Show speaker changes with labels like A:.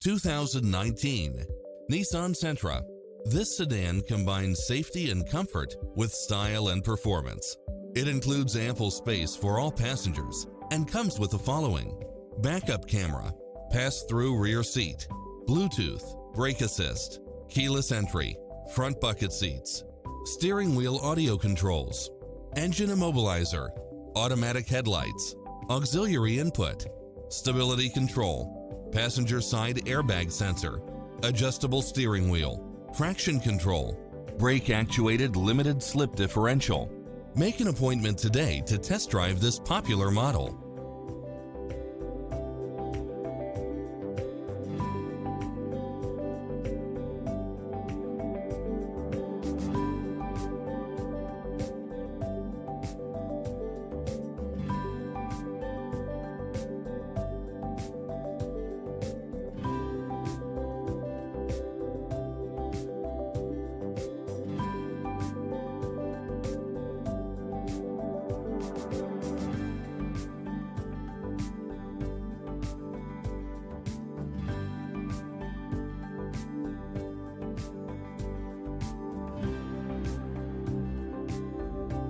A: 2019 Nissan Sentra. This sedan combines safety and comfort with style and performance. It includes ample space for all passengers and comes with the following: backup camera, pass-through rear seat, Bluetooth, brake assist, keyless entry, front bucket seats, steering wheel audio controls, engine immobilizer, automatic headlights, auxiliary input, stability control, passenger side airbag sensor, adjustable steering wheel, traction control, brake actuated limited slip differential. Make an appointment today to test drive this popular model.